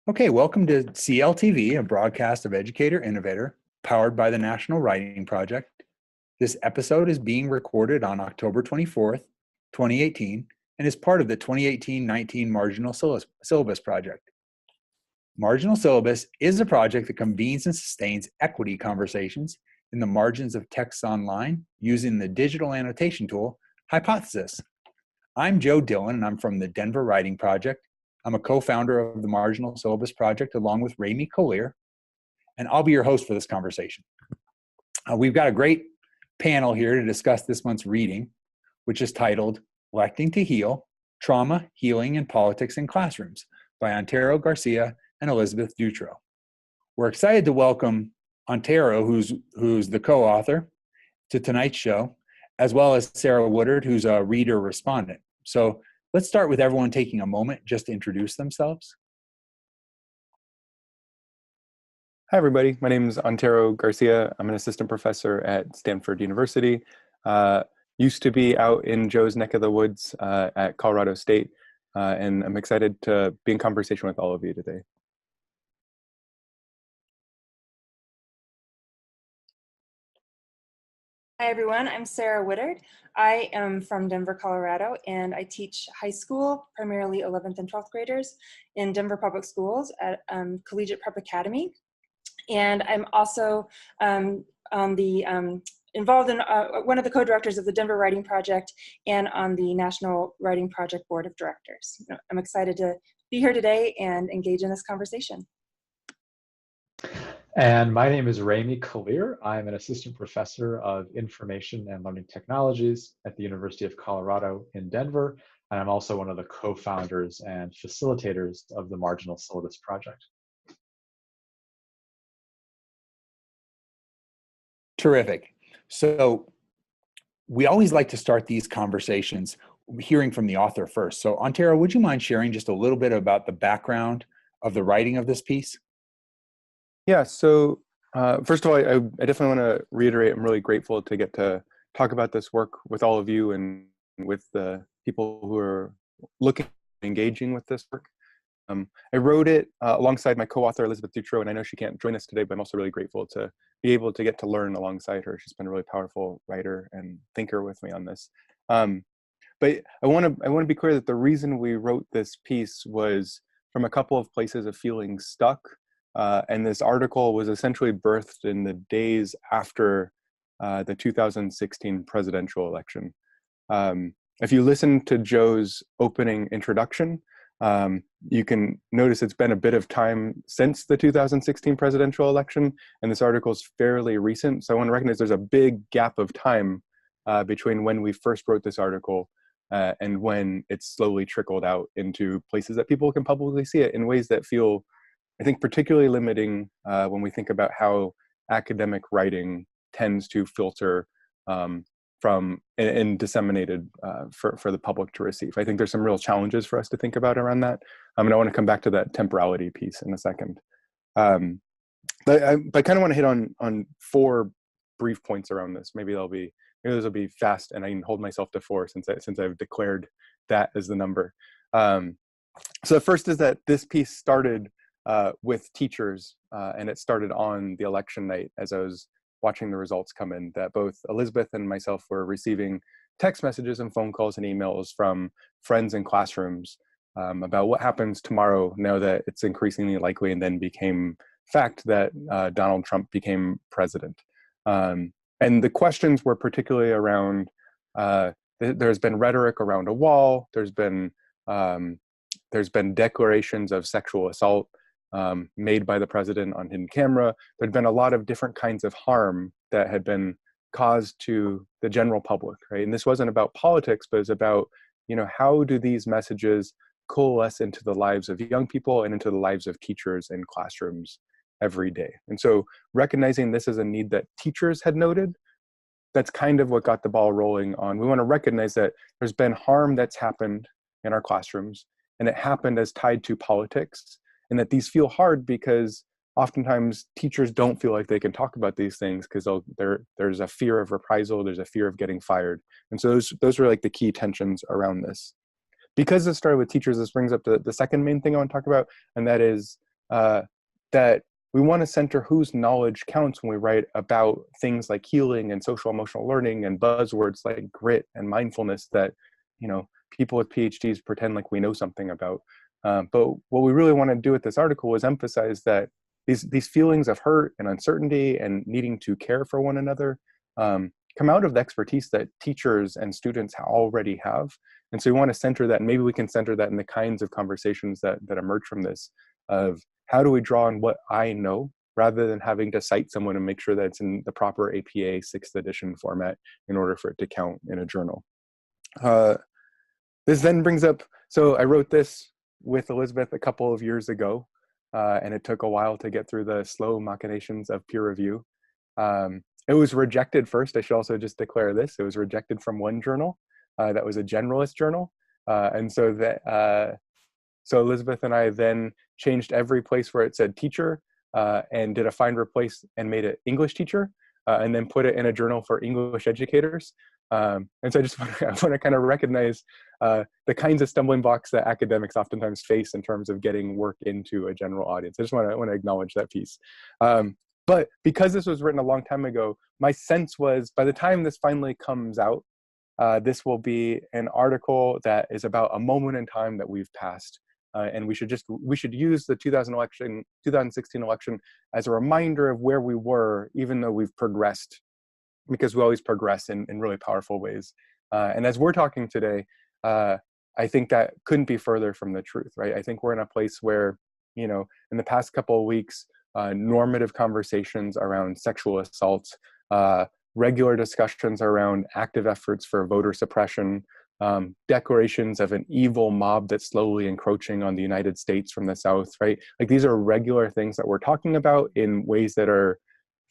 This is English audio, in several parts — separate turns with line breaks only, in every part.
Okay, welcome to CLTV, a broadcast of Educator Innovator, powered by the National Writing Project. This episode is being recorded on October 24th, 2018, and is part of the 2018-19 Marginal Syllabus project. Marginal Syllabus is a project that convenes and sustains equity conversations in the margins of texts online using the digital annotation tool, Hypothesis. I'm Joe Dillon, and I'm from the Denver Writing Project. I'm a co-founder of the Marginal Syllabus Project along with Remi, Kalir, and I'll be your host for this conversation. We've got a great panel here to discuss this month's reading, which is titled Electing to Heal, Trauma, Healing, and Politics in Classrooms by Antero Garcia and Elizabeth Dutro. We're excited to welcome Antero, who's the co-author, to tonight's show, as well as Sarah Woodard, who's a reader respondent. So let's start with everyone taking a moment just to introduce themselves.
Hi, everybody. My name is Antero Garcia. I'm an assistant professor at Stanford University. Used to be out in Joe's neck of the woods at Colorado State, and I'm excited to be in conversation with all of you today.
Hi, everyone. I'm Sarah Woodard. I am from Denver, Colorado, and I teach high school, primarily 11th and 12th graders in Denver Public Schools at Collegiate Prep Academy. And I'm also involved in one of the co-directors of the Denver Writing Project and on the National Writing Project Board of Directors. I'm excited to be here today and engage in this conversation.
And my name is Remi Kalir. I'm an assistant professor of information and learning technologies at the University of Colorado in Denver. And I'm also one of the co-founders and facilitators of the Marginal Syllabus project.
Terrific. So we always like to start these conversations hearing from the author first. So Antero, would you mind sharing just a little bit about the background of the writing of this piece?
Yeah, so first of all, I definitely want to reiterate, I'm really grateful to get to talk about this work with all of you and with the people who are looking and engaging with this work. I wrote it alongside my co-author, Elizabeth Dutro, and I know she can't join us today, but I'm also really grateful to be able to get to learn alongside her. She's been a really powerful writer and thinker with me on this. But I want to be clear that the reason we wrote this piece was from a couple of places of feeling stuck. And this article was essentially birthed in the days after the 2016 presidential election. If you listen to Joe's opening introduction, you can notice it's been a bit of time since the 2016 presidential election, and this article is fairly recent. So I want to recognize there's a big gap of time between when we first wrote this article and when it's slowly trickled out into places that people can publicly see it in ways that feel, I think, particularly limiting when we think about how academic writing tends to filter from and disseminated for the public to receive. I think there's some real challenges for us to think about around that. And I want to come back to that temporality piece in a second. But I kind of want to hit on four brief points around this. Maybe those will be fast, and I can hold myself to four since I've declared that as the number. So the first is that this piece started with teachers, and it started on the election night as I was watching the results come in, that both Elizabeth and myself were receiving text messages and phone calls and emails from friends in classrooms about what happens tomorrow now that it's increasingly likely and then became fact that Donald Trump became president. And the questions were particularly around, there's been rhetoric around a wall, there's been declarations of sexual assault made by the president on hidden camera. There'd been a lot of different kinds of harm that had been caused to the general public, right? And this wasn't about politics, but it's about, how do these messages coalesce into the lives of young people and into the lives of teachers in classrooms every day? And so recognizing this as a need that teachers had noted, that's kind of what got the ball rolling on. We want to recognize that there's been harm that's happened in our classrooms, and it happened as tied to politics. And that these feel hard because oftentimes teachers don't feel like they can talk about these things because there's a fear of reprisal, there's a fear of getting fired. And so those are like the key tensions around this. Because this started with teachers, this brings up the second main thing I want to talk about, and that is that we want to center whose knowledge counts when we write about things like healing and social emotional learning and buzzwords like grit and mindfulness that, you know, people with PhDs pretend like we know something about. But what we really want to do with this article is emphasize that these feelings of hurt and uncertainty and needing to care for one another come out of the expertise that teachers and students already have. And so we want to center that, and maybe we can center that in the kinds of conversations that emerge from this, of how do we draw on what I know rather than having to cite someone and make sure that it's in the proper APA 6th edition format in order for it to count in a journal. This then brings up, so I wrote this with Elizabeth a couple of years ago, and it took a while to get through the slow machinations of peer review. It was rejected first. I should also just declare this. It was rejected from one journal that was a generalist journal. And so that, so Elizabeth and I then changed every place where it said teacher and did a find replace and made it English teacher, and then put it in a journal for English educators. And so I just want to kind of recognize the kinds of stumbling blocks that academics oftentimes face in terms of getting work into a general audience. I just want to acknowledge that piece. But because this was written a long time ago, my sense was by the time this finally comes out, this will be an article that is about a moment in time that we've passed. And we should use the 2016 election as a reminder of where we were, even though we've progressed, because we always progress in really powerful ways. And as we're talking today, I think that couldn't be further from the truth, right? I think we're in a place where, you know, in the past couple of weeks, normative conversations around sexual assault, regular discussions around active efforts for voter suppression, declarations of an evil mob that's slowly encroaching on the United States from the South, right? Like these are regular things that we're talking about in ways that are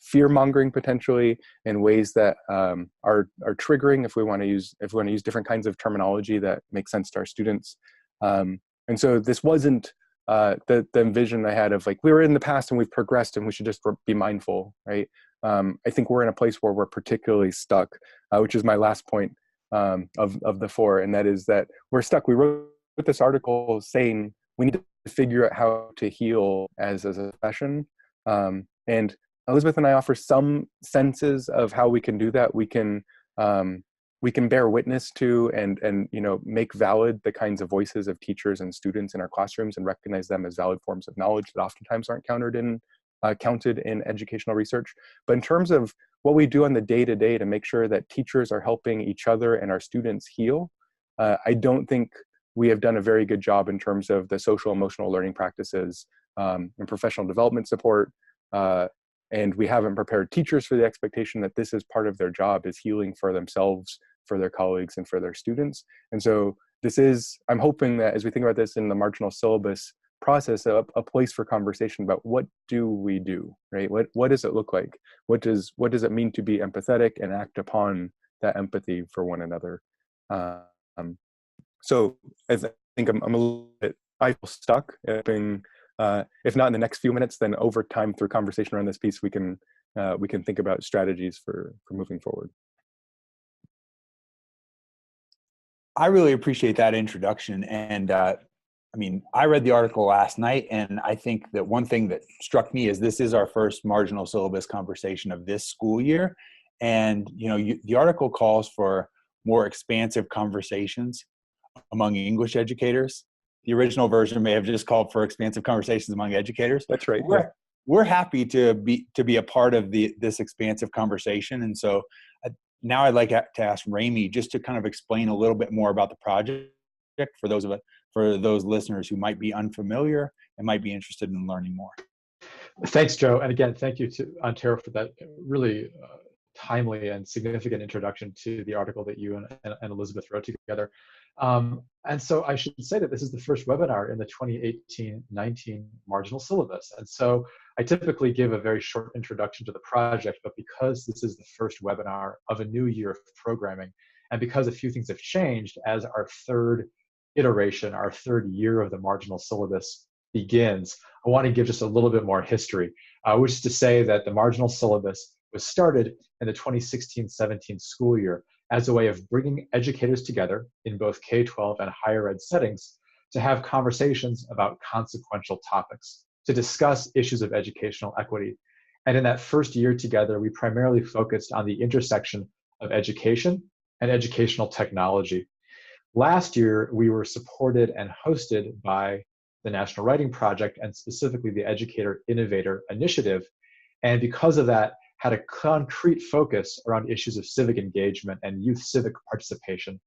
fear-mongering potentially, in ways that are triggering if we want to use different kinds of terminology that make sense to our students. And so this wasn't the vision I had of like, we were in the past and we've progressed and we should just be mindful, right? I think we're in a place where we're particularly stuck, which is my last point of the four, and that is that we're stuck. We wrote this article saying we need to figure out how to heal as a profession, and Elizabeth and I offer some senses of how we can do that. We can bear witness to and you know, make valid the kinds of voices of teachers and students in our classrooms and recognize them as valid forms of knowledge that oftentimes aren't counted in educational research. But in terms of what we do on the day-to-day to make sure that teachers are helping each other and our students heal, I don't think we have done a very good job in terms of the social emotional learning practices and professional development support. And we haven't prepared teachers for the expectation that this is part of their job, is healing for themselves, for their colleagues, and for their students. And so this is, I'm hoping that as we think about this in the marginal syllabus process, a place for conversation about what do we do, right? What does it look like? What does it mean to be empathetic and act upon that empathy for one another? So I think I'm a little bit, I feel stuck. If not in the next few minutes, then over time through conversation around this piece, we can think about strategies for moving forward.
I really appreciate that introduction. And I mean, I read the article last night, and I think that one thing that struck me is this is our first marginal syllabus conversation of this school year. And, you know, the article calls for more expansive conversations among English educators. The original version may have just called for expansive conversations among educators.
That's right.
We're happy to be a part of this expansive conversation. And so now I'd like to ask Remi just to kind of explain a little bit more about the project for those listeners who might be unfamiliar and might be interested in learning more.
Thanks, Joe. And again, thank you to Antero for that really timely and significant introduction to the article that you and Elizabeth wrote together. And so I should say that this is the first webinar in the 2018-19 marginal syllabus. And so I typically give a very short introduction to the project, but because this is the first webinar of a new year of programming, and because a few things have changed as our third iteration, our third year of the marginal syllabus begins, I want to give just a little bit more history, which is to say that the marginal syllabus was started in the 2016-17 school year as a way of bringing educators together in both K-12 and higher ed settings to have conversations about consequential topics. to discuss issues of educational equity. And in that first year together, we primarily focused on the intersection of education and educational technology. Last year, we were supported and hosted by the National Writing Project, and specifically the Educator Innovator initiative. And because of that, had a concrete focus around issues of civic engagement and youth civic participation.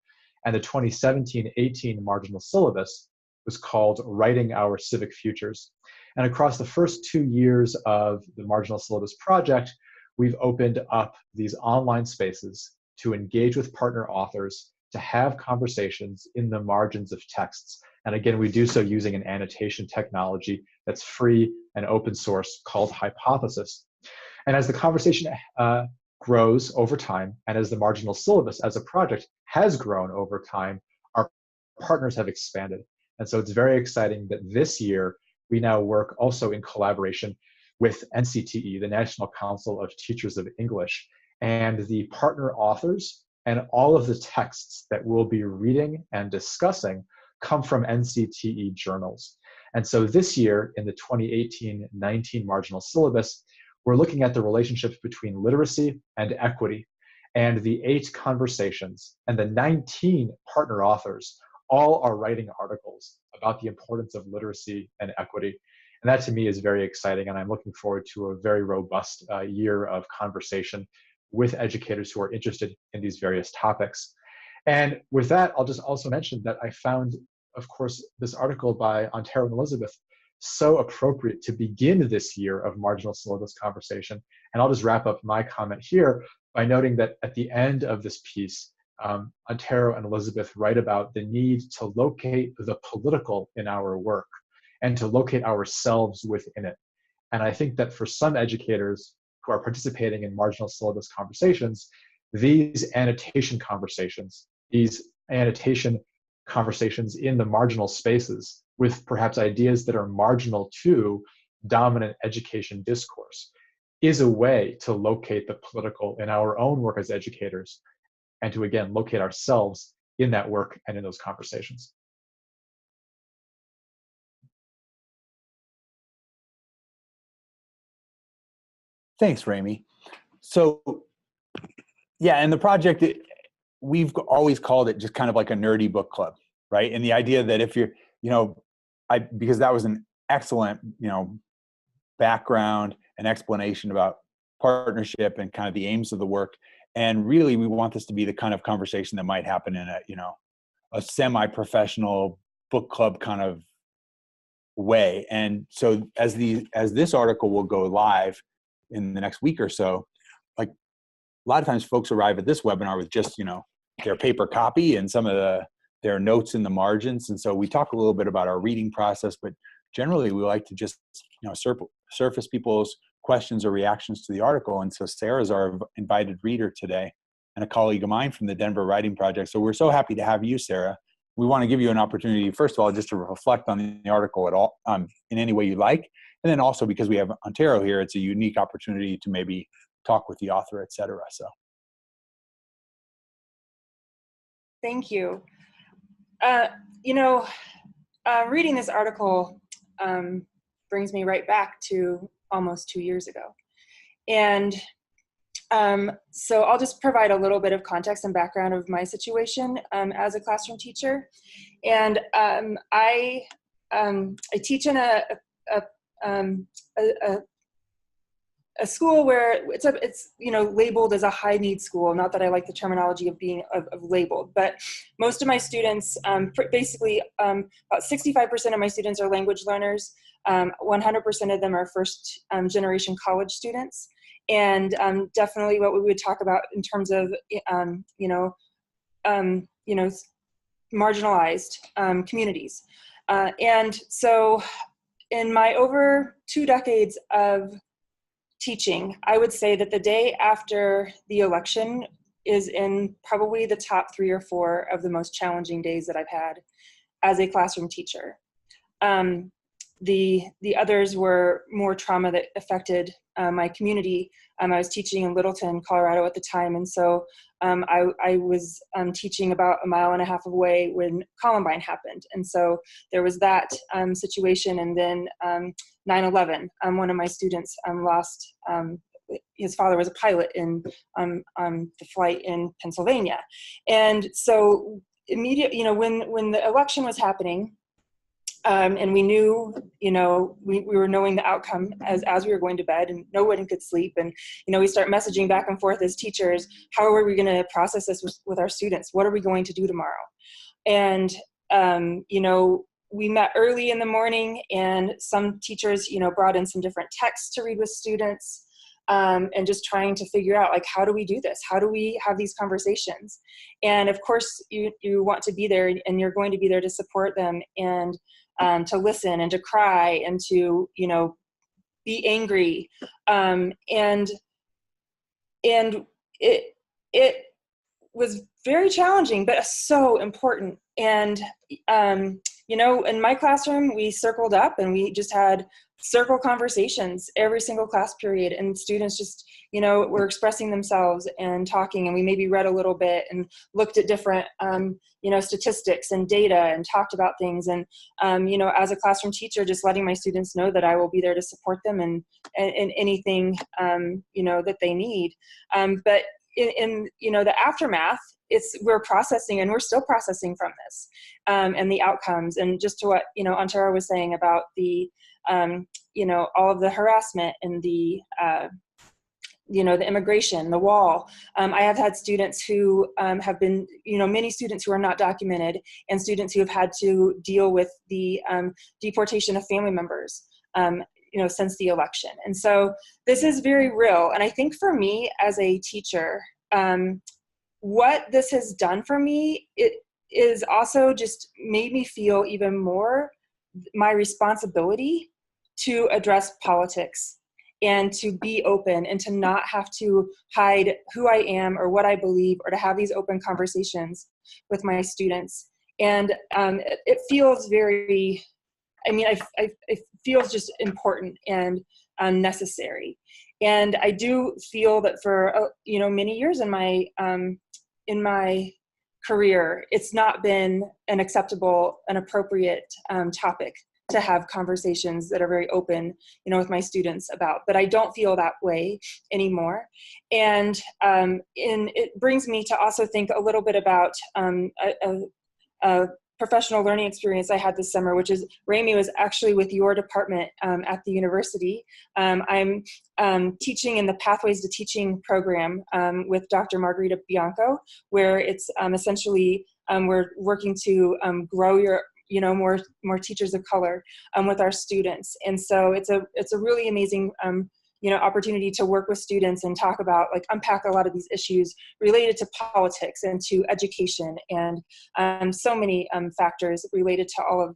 And the 2017-18 Marginal Syllabus was called Writing Our Civic Futures. And across the first 2 years of the Marginal Syllabus project, we've opened up these online spaces to engage with partner authors, to have conversations in the margins of texts. And again, we do so using an annotation technology that's free and open source called Hypothesis. And as the conversation grows over time, and as the Marginal Syllabus as a project has grown over time, our partners have expanded. And so it's very exciting that this year, we now work also in collaboration with NCTE, the National Council of Teachers of English, and the partner authors and all of the texts that we'll be reading and discussing come from NCTE journals. And so this year, in the 2018-19 Marginal Syllabus, we're looking at the relationships between literacy and equity, and the 8 conversations and the 19 partner authors all are writing articles about the importance of literacy and equity. And that to me is very exciting, and I'm looking forward to a very robust year of conversation with educators who are interested in these various topics. And with that, I'll just also mention that I found, of course, this article by Antero and Elizabeth so appropriate to begin this year of Marginal Syllabus conversation. And I'll just wrap up my comment here by noting that at the end of this piece, Antero and Elizabeth write about the need to locate the political in our work and to locate ourselves within it. And I think that for some educators who are participating in Marginal Syllabus conversations, these annotation conversations in the marginal spaces with perhaps ideas that are marginal to dominant education discourse is a way to locate the political in our own work as educators, and to again locate ourselves in that work and in those conversations.
Thanks, Remi. So yeah, and the project, we've always called it just kind of like a nerdy book club, right? And the idea that if you're, because that was an excellent, background and explanation about partnership and kind of the aims of the work. And really, we want this to be the kind of conversation that might happen in a semi-professional book club kind of way. And so as this article will go live in the next week or so, like a lot of times folks arrive at this webinar with just, their paper copy and some of their notes in the margins. And so we talk a little bit about our reading process, but generally we like to just, surface people's questions or reactions to the article. And so Sarah's our invited reader today and a colleague of mine from the Denver Writing Project. So we're so happy to have you, Sarah. We want to give you an opportunity, first of all, just to reflect on the article at all, in any way you like. And then also because we have Antero here, it's a unique opportunity to maybe talk with the author, et cetera. So.
Thank you. Reading this article brings me right back to almost 2 years ago. And so I'll just provide a little bit of context and background of my situation as a classroom teacher. And I teach in a school where it's labeled as a high need school. Not that I like the terminology of being of labeled, but most of my students, basically about 65% of my students are language learners. 100% of them are first generation college students, and definitely what we would talk about in terms of marginalized communities. And so in my over 2 decades of teaching, I would say that the day after the election is in probably the top 3 or 4 of the most challenging days that I've had as a classroom teacher. The others were more trauma that affected my community. I was teaching in Littleton, Colorado at the time. And so I was teaching about a mile and a half away when Columbine happened. And so there was that situation. And then 9/11, one of my students lost, his father was a pilot in the flight in Pennsylvania. And so immediately, when the election was happening, and we knew, we were knowing the outcome as we were going to bed, and no one could sleep. And, we start messaging back and forth as teachers, how are we going to process this with our students? What are we going to do tomorrow? And, we met early in the morning, and some teachers, brought in some different texts to read with students, and just trying to figure out, like, how do we do this? How do we have these conversations? And of course, you want to be there, and you're going to be there to support them, and to listen, and to cry, and to, be angry. And it was very challenging, but so important. And, in my classroom, we circled up, and we just had circle conversations every single class period, and students just, were expressing themselves and talking, and we maybe read a little bit and looked at different, statistics and data and talked about things. And, as a classroom teacher, just letting my students know that I will be there to support them in anything, that they need. But in the aftermath, we're processing, and we're still processing from this, and the outcomes. And just to what, Antero was saying about the, all of the harassment and the, the immigration, the wall. I have had students who have been, many students who are not documented, and students who have had to deal with the deportation of family members, since the election. And so this is very real. And I think for me as a teacher, what this has done for me, it is also just made me feel even more my responsibility to address politics, and to be open, and to not have to hide who I am or what I believe, or to have these open conversations with my students. And it feels very, it feels just important and necessary. And I do feel that for, many years in my career, it's not been an acceptable and appropriate topic to have conversations that are very open, with my students about. But I don't feel that way anymore. And it brings me to also think a little bit about a professional learning experience I had this summer, which is Remi was actually with your department at the university. I'm teaching in the Pathways to Teaching program with Dr. Margarita Bianco, where it's essentially we're working to grow your more teachers of color with our students. And so it's a really amazing opportunity to work with students and talk about, unpack a lot of these issues related to politics and to education, and so many factors related to all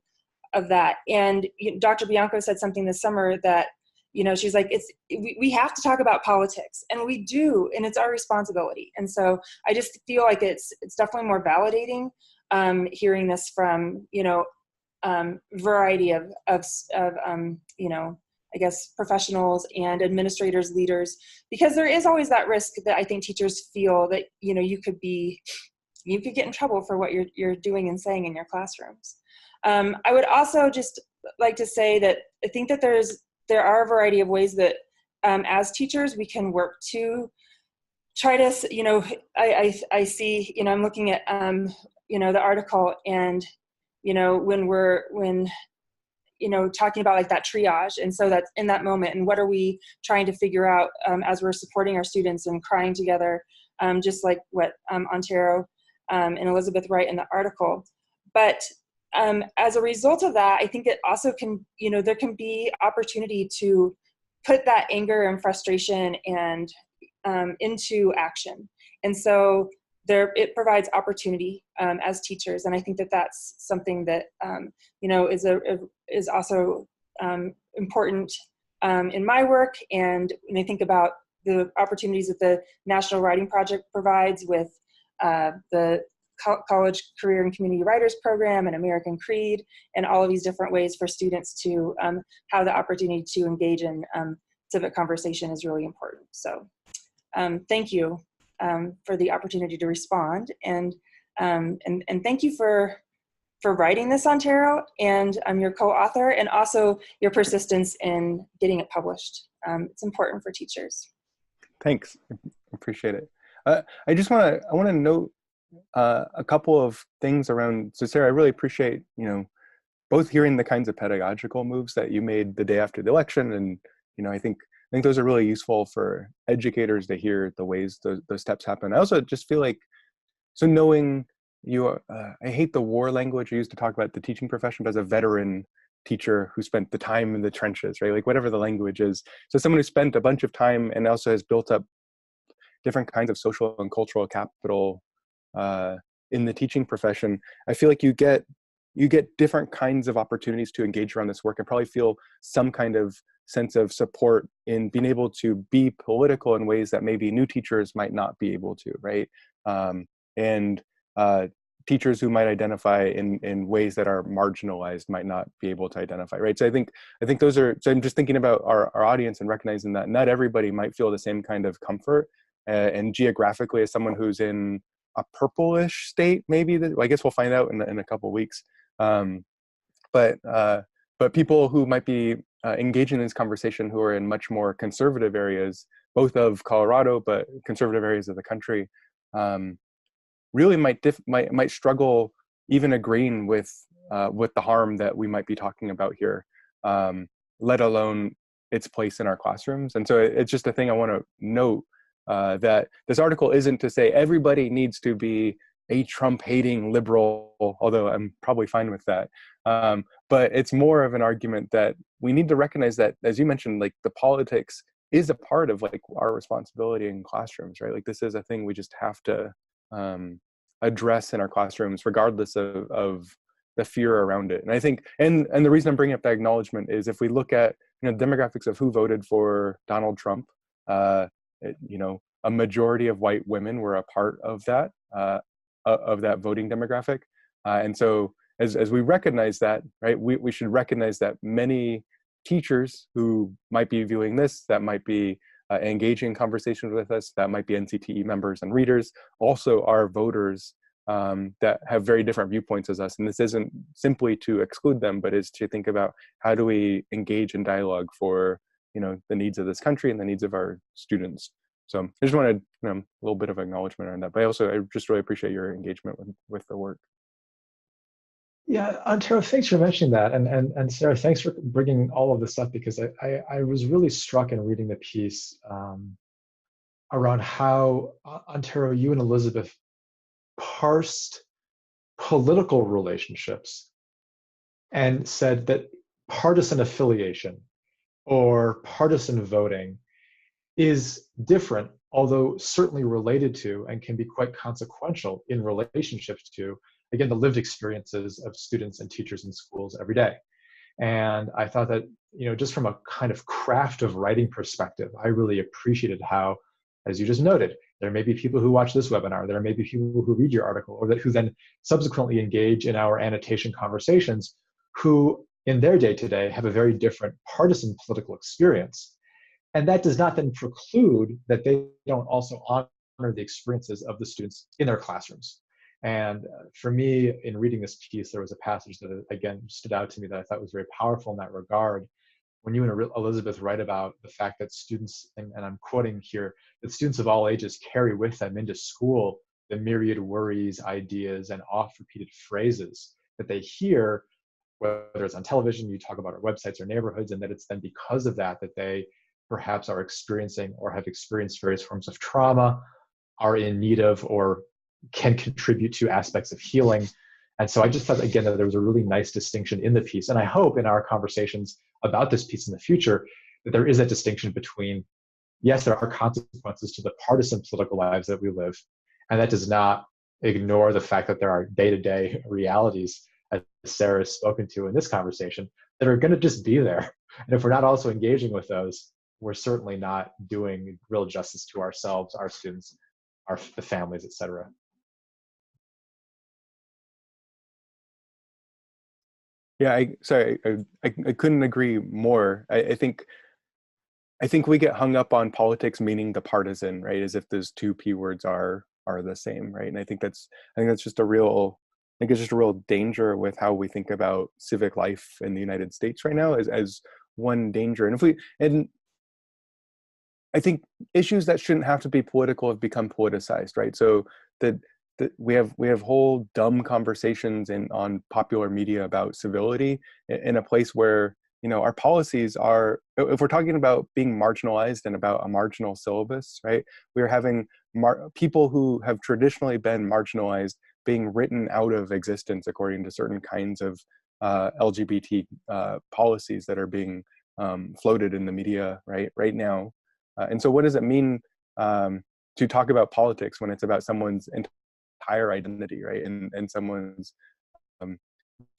of that. And Dr. Bianco said something this summer that, she's like, we have to talk about politics, and we do, and it's our responsibility. And so I just feel like it's definitely more validating hearing this from, variety of I guess professionals and administrators, leaders, because there is always that risk that I think teachers feel that, you could get in trouble for what you're doing and saying in your classrooms. I would also just like to say that I think that there are a variety of ways that as teachers we can work to try to, I see, I'm looking at, the article, and, when talking about that triage. And so that's in that moment, and what are we trying to figure out as we're supporting our students and crying together, just like what Antero and Elizabeth write in the article. But as a result of that, I think it also can, there can be opportunity to put that anger and frustration and into action. And so it provides opportunity as teachers. And I think that that's something that, is also important in my work. And when I think about the opportunities that the National Writing Project provides with the College Career and Community Writers Program and American Creed, and all of these different ways for students to have the opportunity to engage in civic conversation is really important. So thank you for the opportunity to respond, and thank you for writing this, Antero, and I'm your co-author, and also your persistence in getting it published. It's important for teachers.
Thanks, I appreciate it. I want to note a couple of things around. So Sarah, I really appreciate, both hearing the kinds of pedagogical moves that you made the day after the election, and I think those are really useful for educators to hear the ways those steps happen. I also just feel like, so knowing you, I hate the war language you used to talk about the teaching profession, but as a veteran teacher who spent the time in the trenches, right? Like whatever the language is. So someone who spent a bunch of time and also has built up different kinds of social and cultural capital in the teaching profession, I feel like you get different kinds of opportunities to engage around this work, and probably feel some kind of sense of support in being able to be political in ways that maybe new teachers might not be able to, right? And teachers who might identify in ways that are marginalized might not be able to identify, right? So I think those are, so I'm just thinking about our audience and recognizing that not everybody might feel the same kind of comfort, and geographically, as someone who's in a purplish state, maybe, I guess we'll find out in a couple of weeks. But people who might be engaging in this conversation who are in much more conservative areas, both of Colorado, but conservative areas of the country, really might struggle even agreeing with the harm that we might be talking about here, let alone its place in our classrooms. And so it's just a thing I want to note, that this article isn't to say everybody needs to be a Trump-hating liberal, although I'm probably fine with that. But it's more of an argument that we need to recognize that, as you mentioned, like the politics is a part of like our responsibility in classrooms, right? Like this is a thing we just have to address in our classrooms, regardless of the fear around it. And I think, and the reason I'm bringing up that acknowledgement is if we look at demographics of who voted for Donald Trump, a majority of white women were a part of that voting demographic. And so as we recognize that, right, we should recognize that many teachers who might be viewing this, that might be engaging in conversations with us, that might be NCTE members and readers, also are voters that have very different viewpoints as us. And this isn't simply to exclude them, but is to think about how do we engage in dialogue for the needs of this country and the needs of our students. So I just wanted a little bit of acknowledgement on that, but I just really appreciate your engagement with the work.
Yeah, Antero, thanks for mentioning that. And Sarah, thanks for bringing all of this up, because I was really struck in reading the piece around how, Antero, you and Elizabeth parsed political relationships and said that partisan affiliation or partisan voting is different, although certainly related to and can be quite consequential in relationships to, again, the lived experiences of students and teachers in schools every day. And I thought that, just from a kind of craft of writing perspective, I really appreciated how, as you just noted, there may be people who watch this webinar, there may be people who read your article, or who then subsequently engage in our annotation conversations, who in their day-to-day have a very different partisan political experience. And that does not then preclude that they don't also honor the experiences of the students in their classrooms. And for me, in reading this piece, there was a passage that, again, stood out to me that I thought was very powerful in that regard. When you and Elizabeth write about the fact that students, and I'm quoting here, that students of all ages carry with them into school the myriad worries, ideas, and oft-repeated phrases that they hear, whether it's on television, you talk about our websites or neighborhoods, and that it's then because of that that they perhaps are experiencing or have experienced various forms of trauma, are in need of or can contribute to aspects of healing. And so I just thought, again, that there was a really nice distinction in the piece. And I hope in our conversations about this piece in the future that there is a distinction between, yes, there are consequences to the partisan political lives that we live, and that does not ignore the fact that there are day-to-day realities, as Sarah has spoken to in this conversation, that are going to just be there. And if we're not also engaging with those, we're certainly not doing real justice to ourselves, our students, the families, et cetera.
Yeah, I couldn't agree more. I think I think we get hung up on politics meaning the partisan, right? As if those two P words are the same, right? And I think that's just a real, I think it's just a real danger with how we think about civic life in the United States right now as one danger. And I think issues that shouldn't have to be political have become politicized, right? So that we have whole dumb conversations on popular media about civility in a place where, you know, our policies are, if we're talking about being marginalized and about a marginal syllabus, right? We're having people who have traditionally been marginalized being written out of existence according to certain kinds of LGBT policies that are being floated in the media right now. And so what does it mean to talk about politics when it's about someone's entire identity, right? And someone's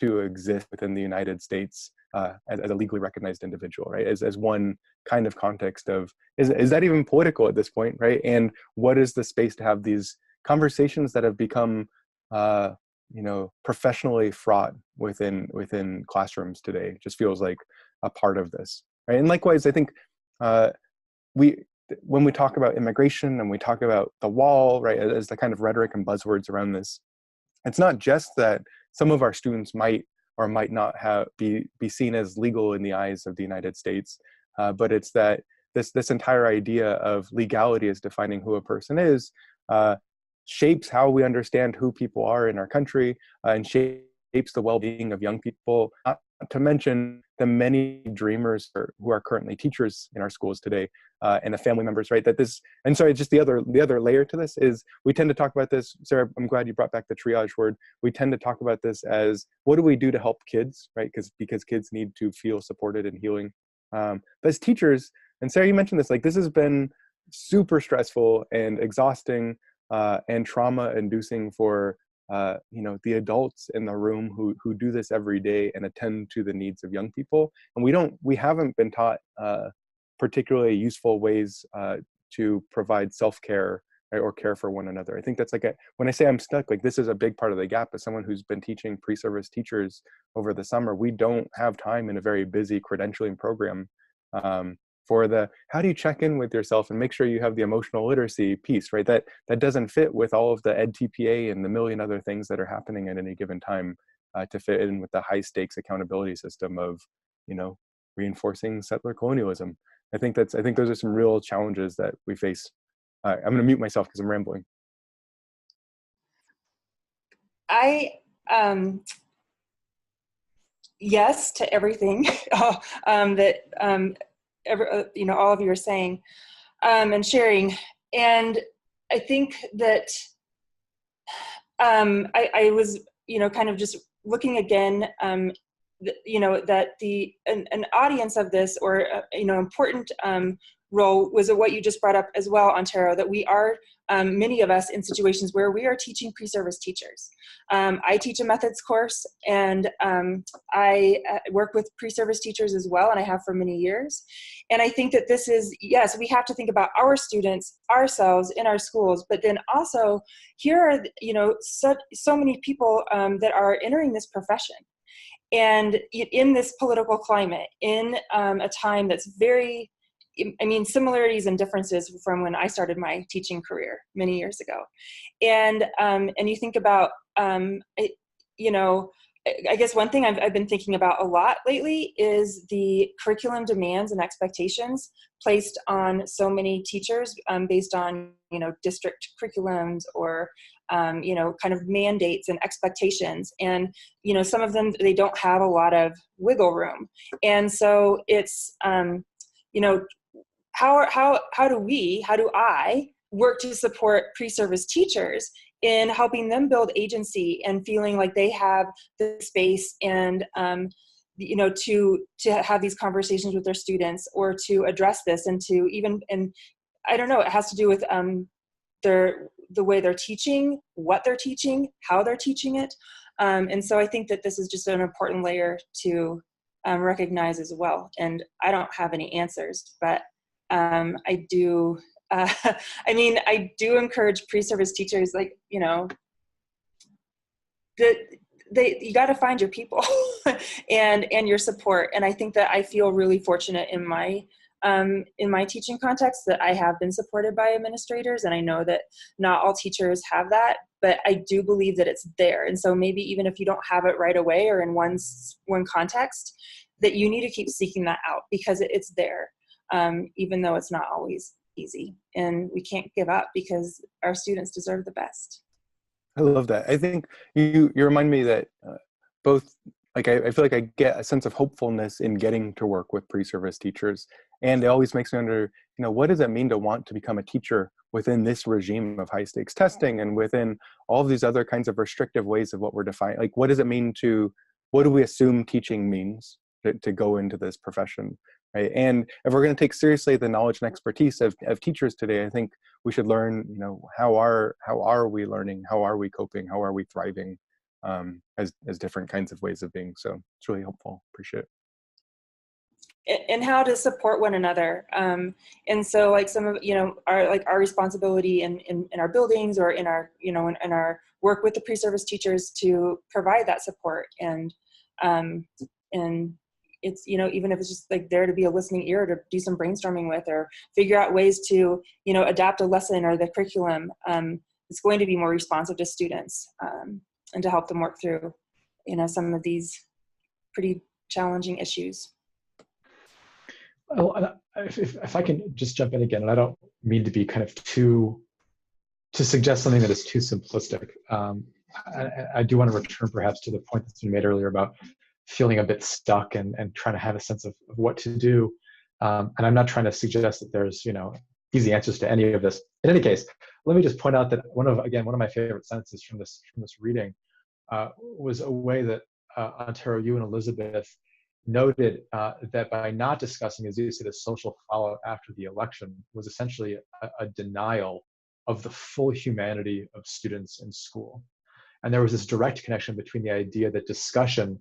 to exist within the United States as a legally recognized individual, right? As one kind of context of, is that even political at this point, right? And what is the space to have these conversations that have become, you know, professionally fraught within classrooms today? Just feels like a part of this, right? And likewise, I think when we talk about immigration and we talk about the wall, right, as the kind of rhetoric and buzzwords around this, it's not just that some of our students might or might not be seen as legal in the eyes of the United States, but it's that this entire idea of legality as defining who a person is shapes how we understand who people are in our country and shapes the well-being of young people, not to mention the many dreamers who are currently teachers in our schools today, and the family members, right? And sorry, just the other layer to this is we tend to talk about this, Sarah, I'm glad you brought back the triage word. We tend to talk about this as, what do we do to help kids, right? Because kids need to feel supported and healing. But as teachers, and Sarah, you mentioned this, like this has been super stressful and exhausting and trauma-inducing for you know, the adults in the room who do this every day and attend to the needs of young people. And we haven't been taught particularly useful ways to provide self-care, right, or care for one another. I think that's when I say I'm stuck, like this is a big part of the gap. As someone who's been teaching pre-service teachers over the summer, we don't have time in a very busy credentialing program for how do you check in with yourself and make sure you have the emotional literacy piece, right? That doesn't fit with all of the EdTPA and the million other things that are happening at any given time to fit in with the high stakes accountability system of, you know, reinforcing settler colonialism. I think those are some real challenges that we face. I'm going to mute myself because I'm rambling.
Yes to everything that you know, all of you are saying and sharing. And I think that I was, you know, kind of just looking again, you know, that an audience of this, or you know, important role was what you just brought up as well, Antero, that we are, many of us, in situations where we are teaching pre-service teachers. I teach a methods course, and I work with pre-service teachers as well, and I have for many years. And I think that this is, yes, we have to think about our students, ourselves in our schools, but then also here are, you know, so many people that are entering this profession. And in this political climate, in a time that's very, I mean, similarities and differences from when I started my teaching career many years ago. And you think about, you know, I guess one thing I've been thinking about a lot lately is the curriculum demands and expectations placed on so many teachers based on, you know, district curriculums or, you know, kind of mandates and expectations. And, you know, some of them, they don't have a lot of wiggle room. And so it's, you know, how do I work to support pre-service teachers in helping them build agency and feeling like they have the space and, you know, to have these conversations with their students, or to address this, and to even, and I don't know, it has to do with the way they're teaching, what they're teaching, how they're teaching it. And so I think that this is just an important layer to recognize as well. And I don't have any answers, but I do, I mean, I do encourage pre-service teachers, like, you know, you got to find your people and your support. And I think that I feel really fortunate in my in my teaching context that I have been supported by administrators, and I know that not all teachers have that, but I do believe that it's there. And so maybe even if you don't have it right away or in one context, that you need to keep seeking that out because it's there, even though it's not always easy. And we can't give up because our students deserve the best.
I love that. I think you remind me that both, like I feel like I get a sense of hopefulness in getting to work with pre-service teachers, and it always makes me wonder, what does it mean to want to become a teacher within this regime of high stakes testing and within all of these other kinds of restrictive ways of what we're defining? Like, what does it mean what do we assume teaching means to go into this profession, right? And if we're going to take seriously the knowledge and expertise of teachers today, I think we should learn, how are we learning? How are we coping? How are we thriving as different kinds of ways of being? So it's really helpful. Appreciate it.
And how to support one another. And so like some of, our responsibility in our buildings or in our, in our work with the pre-service teachers to provide that support. And it's, even if it's just like there to be a listening ear to do some brainstorming with, or figure out ways to, adapt a lesson or the curriculum, it's going to be more responsive to students and to help them work through, some of these pretty challenging issues.
Well, if I can just jump in again, and I don't mean to be kind of to suggest something that is too simplistic. I do want to return perhaps to the point that's been made earlier about feeling a bit stuck and trying to have a sense of what to do. And I'm not trying to suggest that there's, easy answers to any of this. In any case, let me just point out that one of my favorite sentences from this reading was a way that Antero, you and Elizabeth noted that by not discussing, as you say, the social fallout after the election was essentially a denial of the full humanity of students in school. And there was this direct connection between the idea that discussion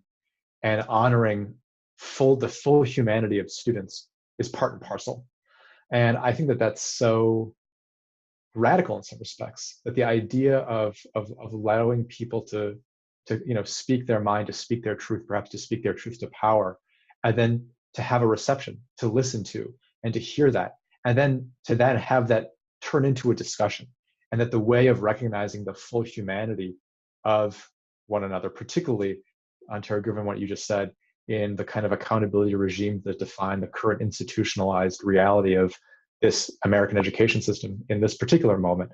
and honoring the full humanity of students is part and parcel. And I think that that's so radical in some respects, that the idea of allowing people to speak their mind, to speak their truth, perhaps to speak their truth to power, and then to have a reception, to listen to, and to hear that, and then to have that turn into a discussion. And that the way of recognizing the full humanity of one another, particularly, Antero, given what you just said, in the kind of accountability regime that define the current institutionalized reality of this American education system in this particular moment,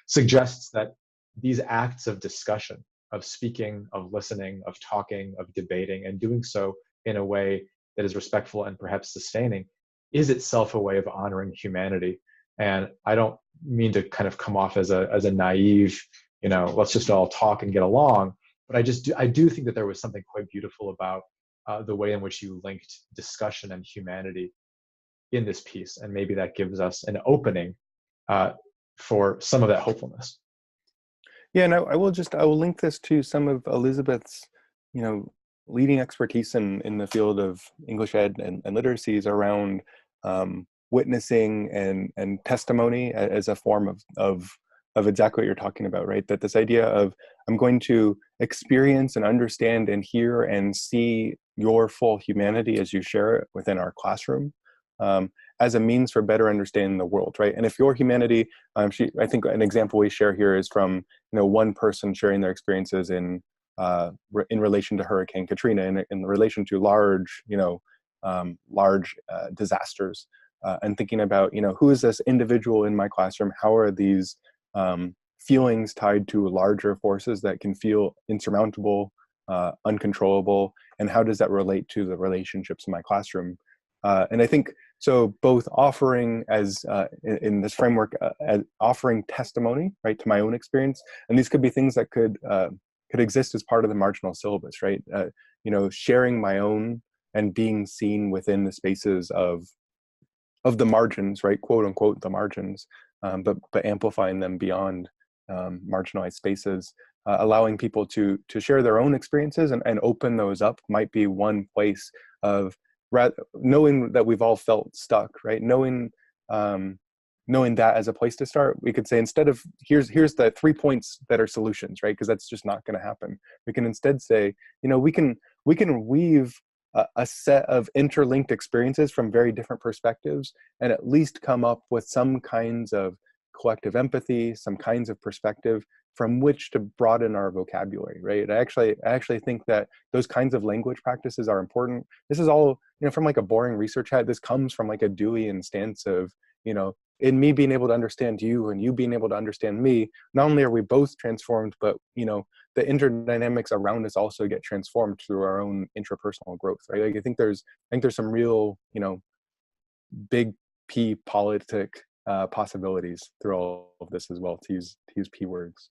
suggests that these acts of discussion, of speaking, of listening, of talking, of debating, and doing so in a way that is respectful and perhaps sustaining, is itself a way of honoring humanity. And I don't mean to kind of come off as a naive, let's just all talk and get along, but I do think that there was something quite beautiful about the way in which you linked discussion and humanity in this piece, and maybe that gives us an opening for some of that hopefulness.
Yeah, and I will link this to some of Elizabeth's, leading expertise in the field of English ed and literacies around witnessing and testimony as a form of exactly what you're talking about, right? That this idea of, I'm going to experience and understand and hear and see your full humanity as you share it within our classroom, as a means for better understanding the world, right? And if your humanity, I think an example we share here is from one person sharing their experiences in relation to Hurricane Katrina, in relation to large disasters, and thinking about who is this individual in my classroom? How are these feelings tied to larger forces that can feel insurmountable, uncontrollable, and how does that relate to the relationships in my classroom? And I think so. Both offering as in this framework, as offering testimony, right, to my own experience, and these could be things that could exist as part of the marginal syllabus, right? Sharing my own and being seen within the spaces of the margins, right, quote unquote, the margins, but amplifying them beyond marginalized spaces, allowing people to share their own experiences and open those up might be one place of knowing that we've all felt stuck, right? Knowing that as a place to start, we could say, instead of here's the 3 points that are solutions, right? Because that's just not going to happen. We can instead say, we can weave a set of interlinked experiences from very different perspectives, and at least come up with some kinds of collective empathy, some kinds of perspective from which to broaden our vocabulary, right? I actually think that those kinds of language practices are important. This is all, from like a boring research hat, this comes from like a Deweyan stance of, in me being able to understand you and you being able to understand me, not only are we both transformed, but, the interdynamics around us also get transformed through our own intrapersonal growth, right? Like I think there's some real, big P politic possibilities through all of this as well, to use P words.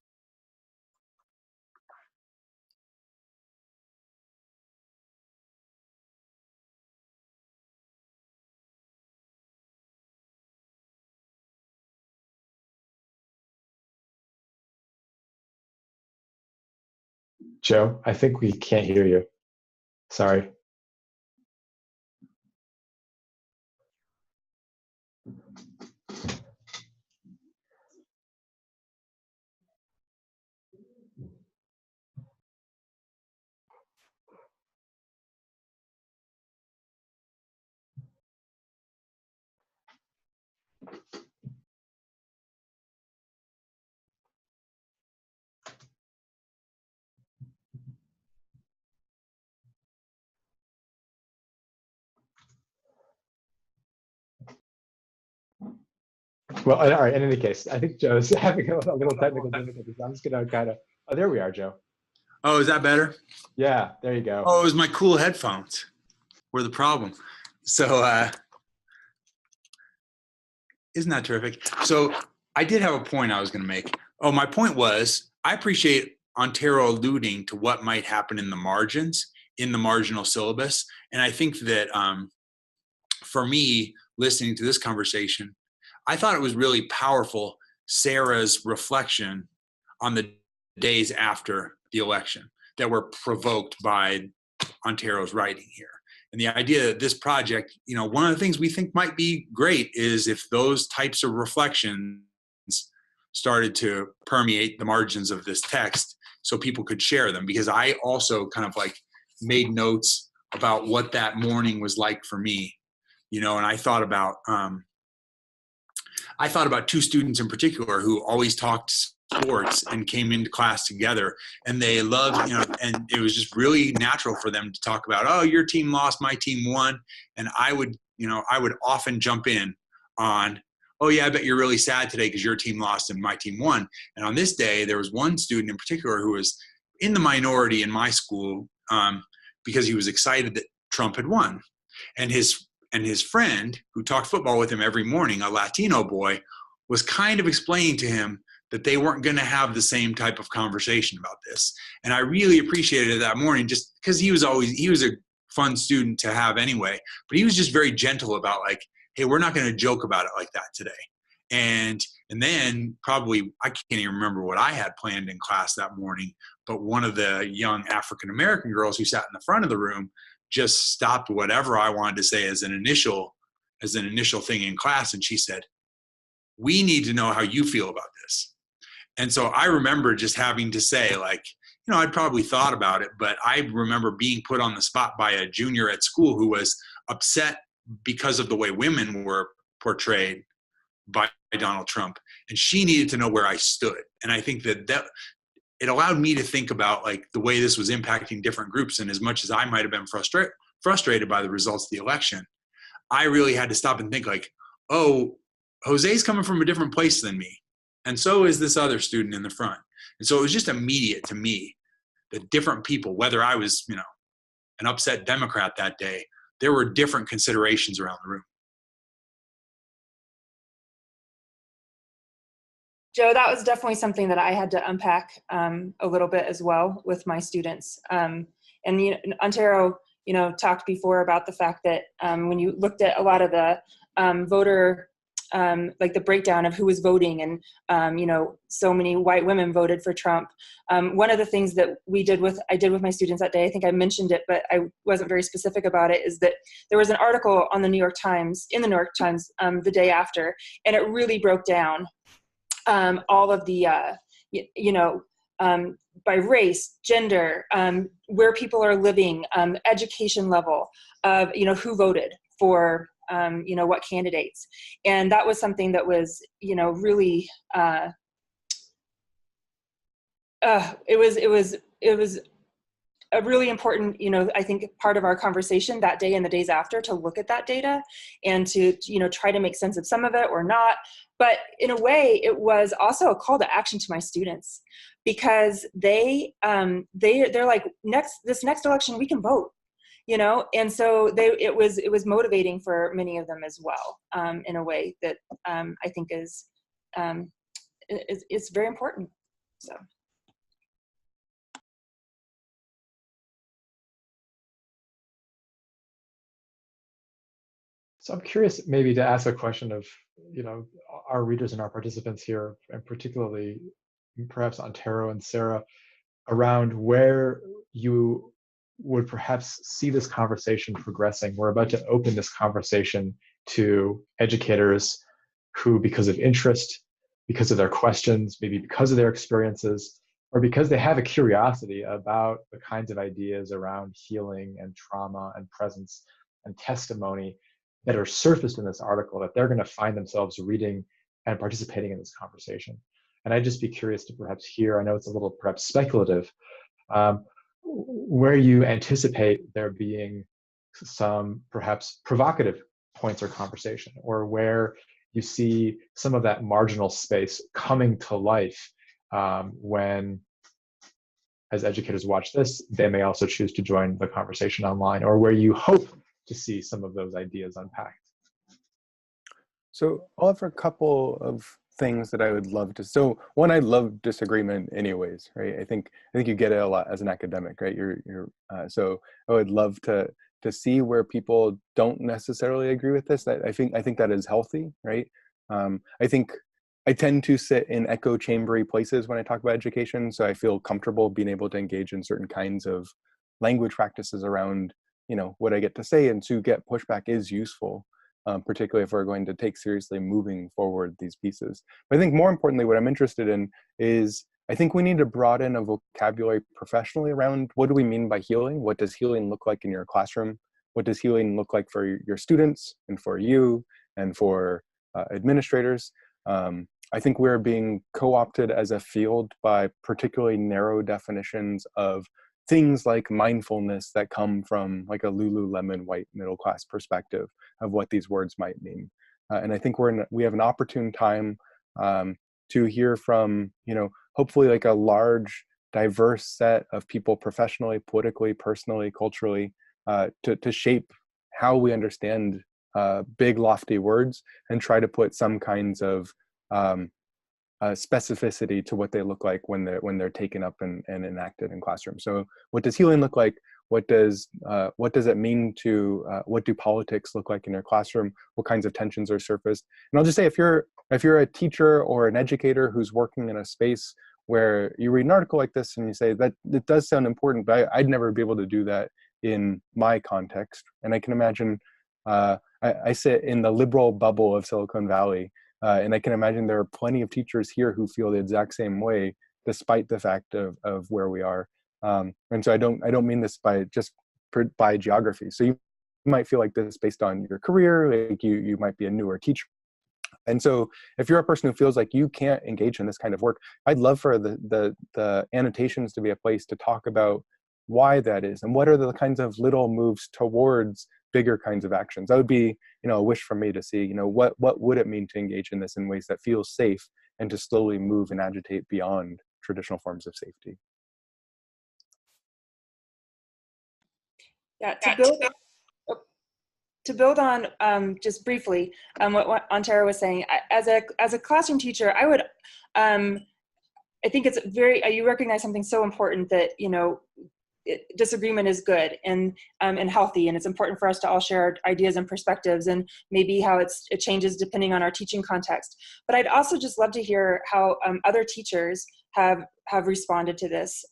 Joe, I think we can't hear you. Sorry. Well, all right, in any case, I think Joe's having a little technical difficulties. I'm just going to kind of, oh, there we are, Joe.
Oh, is that better?
Yeah, there you go.
Oh, it was my cool headphones were the problem. So isn't that terrific? So I did have a point I was going to make. Oh, my point was, I appreciate Antero alluding to what might happen in the margins, in the marginal syllabus. And I think that for me, listening to this conversation, I thought it was really powerful, Sarah's reflection on the days after the election that were provoked by Antero's writing here. And the idea that this project, one of the things we think might be great is if those types of reflections started to permeate the margins of this text so people could share them. Because I also kind of like made notes about what that morning was like for me, and I thought about two students in particular who always talked sports and came into class together, and they loved, and it was just really natural for them to talk about, oh, your team lost, my team won. And I would often jump in on, oh yeah, I bet you're really sad today because your team lost and my team won. And on this day, there was one student in particular who was in the minority in my school because he was excited that Trump had won. And his friend who talked football with him every morning, a Latino boy, was kind of explaining to him that they weren't going to have the same type of conversation about this. And I really appreciated it that morning, just because he was a fun student to have anyway, but he was just very gentle about like, hey, we're not going to joke about it like that today. And then probably, I can't even remember what I had planned in class that morning, but one of the young African-American girls who sat in the front of the room just stopped whatever I wanted to say as an initial thing in class. And she said, we need to know how you feel about this. And so I remember just having to say, like, I'd probably thought about it, but I remember being put on the spot by a junior at school who was upset because of the way women were portrayed by Donald Trump. And she needed to know where I stood. And I think that it allowed me to think about like the way this was impacting different groups. And as much as I might have been frustrated by the results of the election, I really had to stop and think like, oh, Jose's coming from a different place than me. And so is this other student in the front. And so it was just immediate to me that different people, whether I was, an upset Democrat that day, there were different considerations around the room.
Joe, that was definitely something that I had to unpack a little bit as well with my students. And Antero, talked before about the fact that when you looked at a lot of the voter, like the breakdown of who was voting, and so many white women voted for Trump. One of the things that I did with my students that day, I think I mentioned it, but I wasn't very specific about it, is that there was an article on the New York Times, the day after, and it really broke down all of the, by race, gender, where people are living, education level, of, you know, who voted for, you know, what candidates. And that was something that was, you know, really, it was a really important, you know, I think part of our conversation that day and the days after, to look at that data and to, you know, try to make sense of some of it or not. But in a way, it was also a call to action to my students, because they're like, this next election we can vote, you know. And so it was motivating for many of them as well, in a way that I think is very important. So.
So I'm curious maybe to ask a question of, you know, our readers and our participants here, and particularly perhaps Antero and Sarah, around where you would perhaps see this conversation progressing. We're about to open this conversation to educators who, because of interest, because of their questions, maybe because of their experiences, or because they have a curiosity about the kinds of ideas around healing and trauma and presence and testimony that are surfaced in this article, that they're going to find themselves reading and participating in this conversation. And I'd just be curious to perhaps hear, I know it's a little perhaps speculative, where you anticipate there being some perhaps provocative points or conversation, or where you see some of that marginal space coming to life when, as educators watch this, they may also choose to join the conversation online, or where you hope to see some of those ideas unpacked.
So I'll have a couple of things that I would love to. So one, I love disagreement anyways, right? I think you get it a lot as an academic, right? So I would love to see where people don't necessarily agree with this. I think that is healthy, right? I think I tend to sit in echo chambery places when I talk about education, so I feel comfortable being able to engage in certain kinds of language practices around, you know, what I get to say, and to get pushback is useful, particularly if we're going to take seriously moving forward these pieces. But I think more importantly, what I'm interested in is, I think we need to broaden a vocabulary professionally around, what do we mean by healing? What does healing look like in your classroom? What does healing look like for your students and for you and for administrators? I think we're being co-opted as a field by particularly narrow definitions of things like mindfulness that come from like a Lululemon white middle class perspective of what these words might mean. And I think we have an opportune time to hear from, you know, hopefully like a large, diverse set of people professionally, politically, personally, culturally, to shape how we understand big, lofty words, and try to put some kinds of specificity to what they look like when they're taken up and enacted in classrooms. So what does healing look like? What does it mean to, what do politics look like in your classroom? What kinds of tensions are surfaced? And I'll just say, if you're a teacher or an educator who's working in a space where you read an article like this and you say that it does sound important, but I'd never be able to do that in my context. And I can imagine, I sit in the liberal bubble of Silicon Valley, and I can imagine there are plenty of teachers here who feel the exact same way, despite the fact of where we are. And so I don't mean this by geography. So you might feel like this based on your career, like you might be a newer teacher. And so if you're a person who feels like you can't engage in this kind of work, I'd love for the annotations to be a place to talk about why that is, and what are the kinds of little moves towards bigger kinds of actions. That would be, you know, a wish from me to see, you know, what would it mean to engage in this in ways that feel safe, and to slowly move and agitate beyond traditional forms of safety.
Yeah, to build on just briefly what Antero was saying, as a classroom teacher, I would, I think it's you recognize something so important, that, you know, disagreement is good and healthy, and it's important for us to all share our ideas and perspectives, and maybe how it changes depending on our teaching context. But I'd also just love to hear how other teachers have responded to this,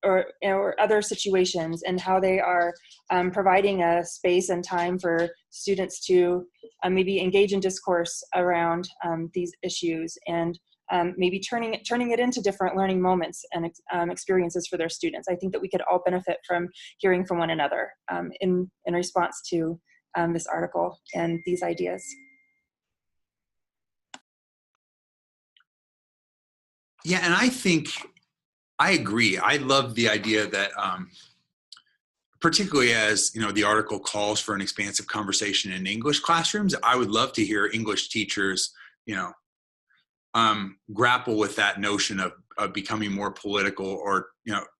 or other situations, and how they are providing a space and time for students to maybe engage in discourse around these issues, and maybe turning it into different learning moments and experiences for their students. I think that we could all benefit from hearing from one another in response to this article and these ideas.
Yeah, and I agree. I love the idea that, particularly as the article calls for an expansive conversation in English classrooms, I would love to hear English teachers, grapple with that notion of becoming more political, or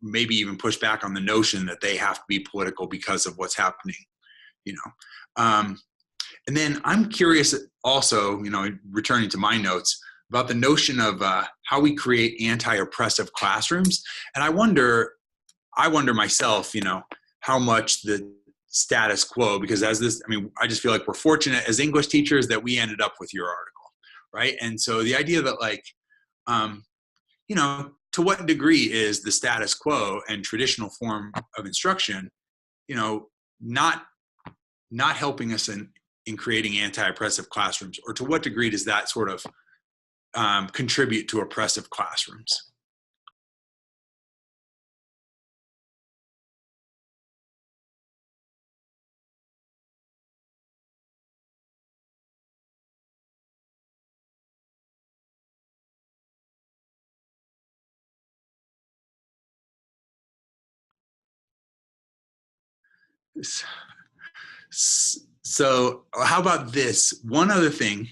maybe even push back on the notion that they have to be political because of what's happening. And then I'm curious also, returning to my notes, about the notion of how we create anti-oppressive classrooms. And I wonder myself, how much the status quo, because I just feel like we're fortunate as English teachers that we ended up with your article, right? And so the idea that to what degree is the status quo and traditional form of instruction, not helping us in creating anti-oppressive classrooms, or to what degree does that sort of contribute to oppressive classrooms? So how about this? One other thing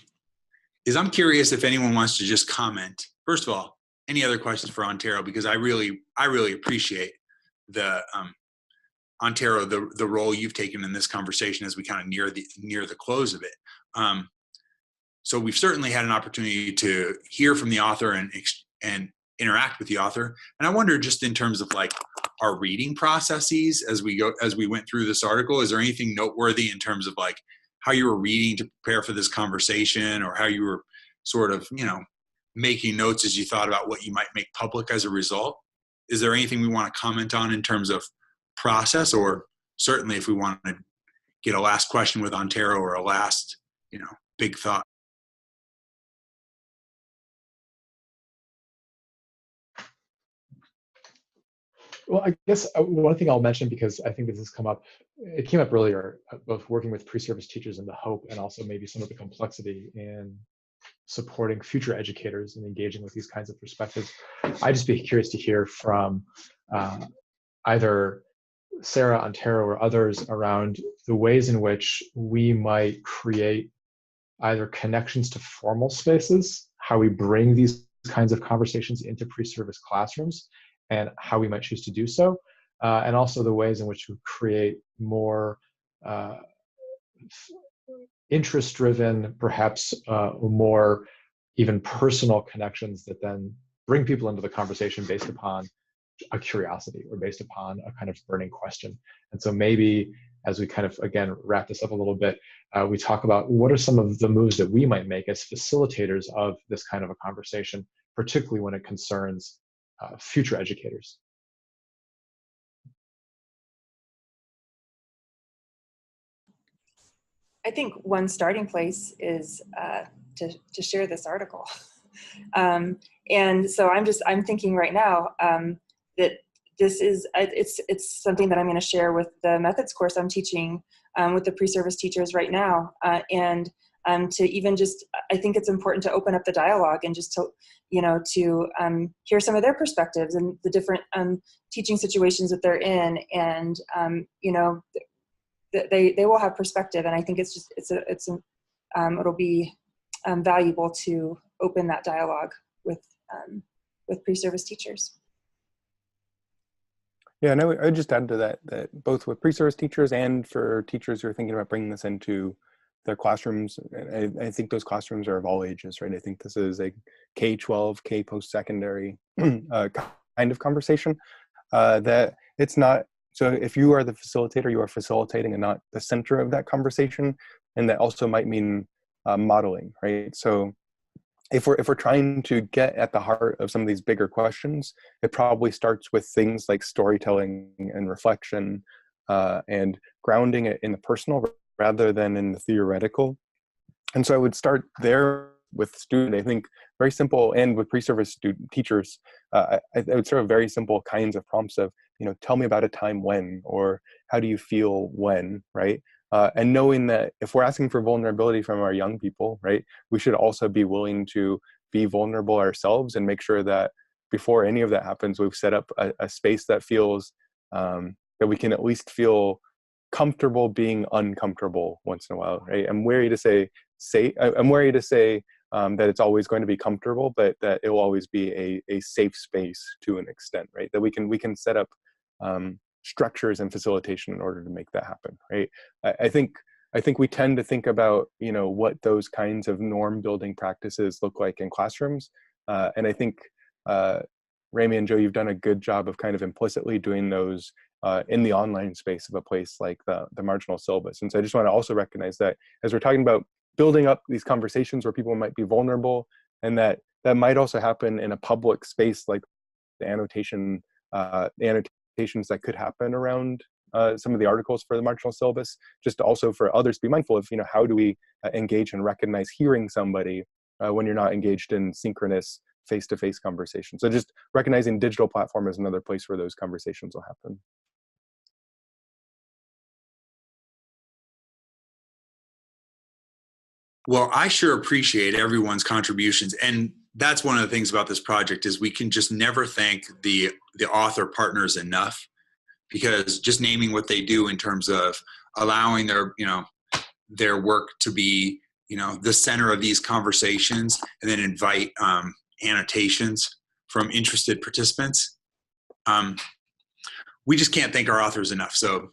is, I'm curious if anyone wants to just comment. First of all, any other questions for Antero? Because I really appreciate the Antero, the role you've taken in this conversation as we kind of near the close of it. So we've certainly had an opportunity to hear from the author and interact with the author. And I wonder, just in terms of our reading processes as we went through this article, is there anything noteworthy in terms of how you were reading to prepare for this conversation, or how you were sort of, making notes as you thought about what you might make public as a result? Is there anything we want to comment on in terms of process, or certainly if we want to get a last question with Antero, or a last, big thought?
Well, I guess one thing I'll mention, because I think this has it came up earlier, both working with pre-service teachers and the hope, and also maybe some of the complexity in supporting future educators and engaging with these kinds of perspectives. I'd just be curious to hear from either Sarah, Antero, or others around the ways in which we might create either connections to formal spaces, how we bring these kinds of conversations into pre-service classrooms, and how we might choose to do so, and also the ways in which we create more interest-driven, perhaps more even personal connections that then bring people into the conversation based upon a curiosity, or based upon a kind of burning question. And so maybe as we kind of, again, wrap this up a little bit, we talk about what are some of the moves that we might make as facilitators of this kind of a conversation, particularly when it concerns future educators.
I think one starting place is to share this article. And so I'm thinking right now that this is, it's something that I'm going to share with the methods course I'm teaching with the pre-service teachers right now. And to even just, I think it's important to open up the dialogue and just to hear some of their perspectives and the different teaching situations that they're in. And, they will have perspective. And I think it'll be valuable to open that dialogue with pre-service teachers.
Yeah, and I would just add to that both with pre-service teachers and for teachers who are thinking about bringing this into their classrooms, I think those classrooms are of all ages, right? I think this is a K-12, K post-secondary kind of conversation that it's not, so if you are the facilitator, you are facilitating and not the center of that conversation. And that also might mean modeling, right? So if we're trying to get at the heart of some of these bigger questions, it probably starts with things like storytelling and reflection and grounding it in the personal rather than in the theoretical. And so I would start there with students, I think very simple, and with pre-service teachers, I would sort of very simple kinds of prompts of, tell me about a time when, or how do you feel when, right? And knowing that if we're asking for vulnerability from our young people, right, we should also be willing to be vulnerable ourselves and make sure that before any of that happens, we've set up a space that feels that we can at least feel comfortable being uncomfortable once in a while, right? I'm wary to say that it's always going to be comfortable, but that it will always be a safe space to an extent, right? That we can set up structures and facilitation in order to make that happen, right? I think we tend to think about, what those kinds of norm building practices look like in classrooms. And I think Remi and Joe, you've done a good job of kind of implicitly doing those in the online space of a place like the Marginal Syllabus. And so I just want to also recognize that as we're talking about building up these conversations where people might be vulnerable, and that might also happen in a public space like the annotations that could happen around some of the articles for the Marginal Syllabus, just also for others to be mindful of, how do we engage and recognize hearing somebody when you're not engaged in synchronous face-to-face conversations. So just recognizing digital platform is another place where those conversations will happen.
Well, I sure appreciate everyone's contributions. And that's one of the things about this project is we can just never thank the author partners enough, because just naming what they do in terms of allowing their work to be, the center of these conversations, and then invite annotations from interested participants. We just can't thank our authors enough. So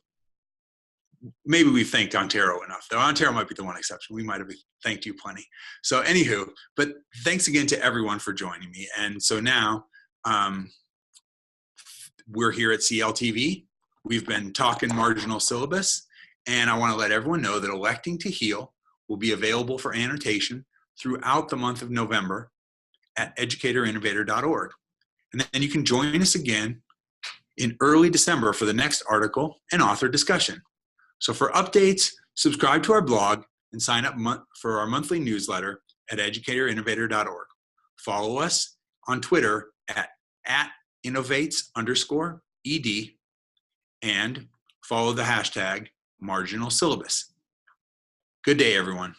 maybe we've thanked Antero enough, though Antero might be the one exception. We might have thanked you plenty. So anywho, but thanks again to everyone for joining me. And so now we're here at CLTV. We've been talking Marginal Syllabus, and I want to let everyone know that Electing to Heal will be available for annotation throughout the month of November at educatorinnovator.org. And then you can join us again in early December for the next article and author discussion. So for updates, subscribe to our blog and sign up for our monthly newsletter at educatorinnovator.org. Follow us on Twitter at @innovates_ed, and follow the hashtag Marginal Syllabus. Good day, everyone.